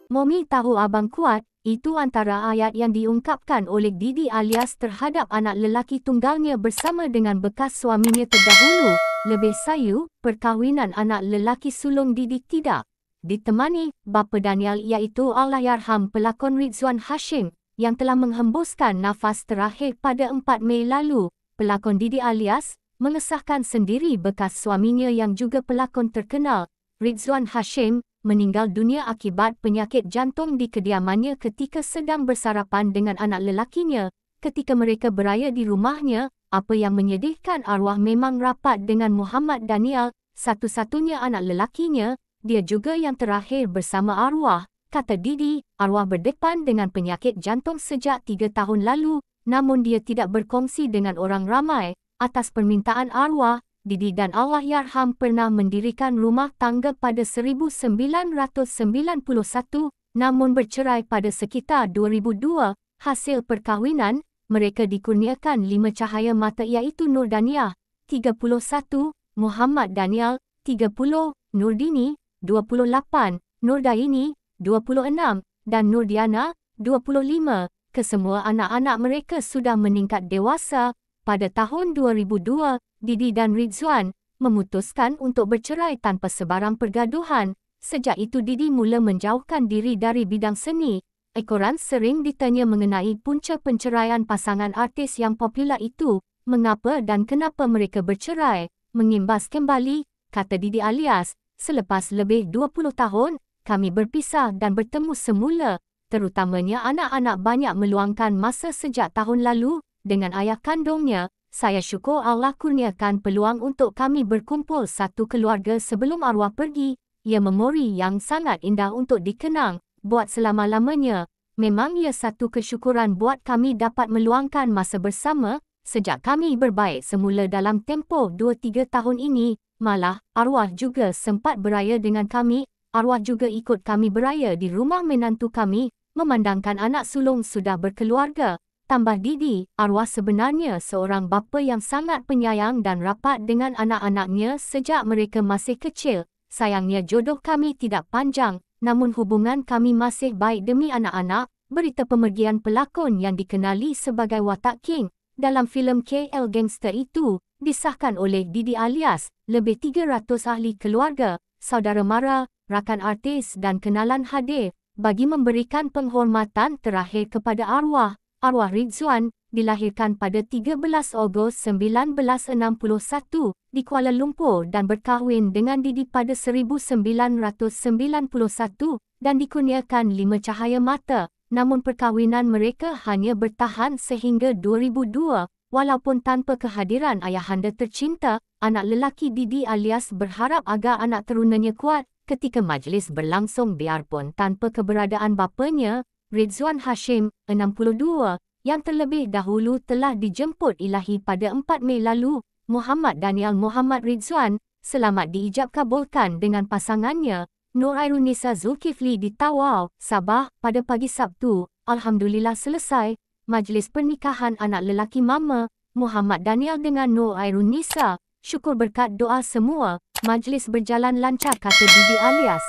Momi tahu abang kuat, itu antara ayat yang diungkapkan oleh Didi alias terhadap anak lelaki tunggalnya bersama dengan bekas suaminya terdahulu. Lebih sayu, perkahwinan anak lelaki sulung Didi tidak ditemani bapa Daniel iaitu Allahyarham pelakon Ridzuan Hashim yang telah menghembuskan nafas terakhir pada 4 Mei lalu. Pelakon Didi alias mengesahkan sendiri bekas suaminya yang juga pelakon terkenal, Ridzuan Hashim, meninggal dunia akibat penyakit jantung di kediamannya ketika sedang bersarapan dengan anak lelakinya. Ketika mereka beraya di rumahnya, apa yang menyedihkan, arwah memang rapat dengan Muhammad Daniel, satu-satunya anak lelakinya. Dia juga yang terakhir bersama arwah. Kata Didi, arwah berdepan dengan penyakit jantung sejak 3 tahun lalu, namun dia tidak berkongsi dengan orang ramai. Atas permintaan arwah, Didi dan Allahyarham pernah mendirikan rumah tangga pada 1991, namun bercerai pada sekitar 2002. Hasil perkahwinan, mereka dikurniakan 5 cahaya mata iaitu Nur Daniah, 31, Muhammad Daniel, 30, Nurdini, 28, Nurdaini, 26, dan Nurdiana, 25. Kesemua anak-anak mereka sudah meningkat dewasa. Pada tahun 2002, Didi dan Ridzuan memutuskan untuk bercerai tanpa sebarang pergaduhan. Sejak itu Didi mula menjauhkan diri dari bidang seni. Ekoran sering ditanya mengenai punca penceraian pasangan artis yang popular itu, mengapa dan kenapa mereka bercerai. Mengimbas kembali, kata Didi alias, selepas lebih 20 tahun, kami berpisah dan bertemu semula. Terutamanya anak-anak banyak meluangkan masa sejak tahun lalu dengan ayah kandungnya. Saya syukur Allah kurniakan peluang untuk kami berkumpul satu keluarga sebelum arwah pergi. Ia memori yang sangat indah untuk dikenang buat selama-lamanya. Memang ia satu kesyukuran buat kami dapat meluangkan masa bersama sejak kami berbaik semula dalam tempoh 2-3 tahun ini. Malah, arwah juga sempat beraya dengan kami. Arwah juga ikut kami beraya di rumah menantu kami, memandangkan anak sulung sudah berkeluarga. Tambah Didi, arwah sebenarnya seorang bapa yang sangat penyayang dan rapat dengan anak-anaknya sejak mereka masih kecil. Sayangnya jodoh kami tidak panjang, namun hubungan kami masih baik demi anak-anak. Berita pemergian pelakon yang dikenali sebagai Watak King dalam filem KL Gangster itu disahkan oleh Didi alias lebih 300 ahli keluarga, saudara mara, rakan artis dan kenalan hadir bagi memberikan penghormatan terakhir kepada arwah. Arwah Ridzuan dilahirkan pada 13 Ogos 1961 di Kuala Lumpur dan berkahwin dengan Didi pada 1991 dan dikurniakan 5 cahaya mata. Namun perkahwinan mereka hanya bertahan sehingga 2002. Walaupun tanpa kehadiran ayahanda tercinta, anak lelaki Didi alias berharap agar anak terunanya kuat ketika majlis berlangsung biarpun tanpa keberadaan bapanya. Ridzuan Hashim, 62, yang terlebih dahulu telah dijemput ilahi pada 4 Mei lalu. Muhammad Daniel Muhammad Ridzuan selamat diijab kabulkan dengan pasangannya, Nur Airunisa Zulkifli di Tawau, Sabah pada pagi Sabtu. Alhamdulillah selesai majlis pernikahan anak lelaki mama, Muhammad Daniel dengan Nur Airunisa. Syukur berkat doa semua, majlis berjalan lancar, kata Didi alias.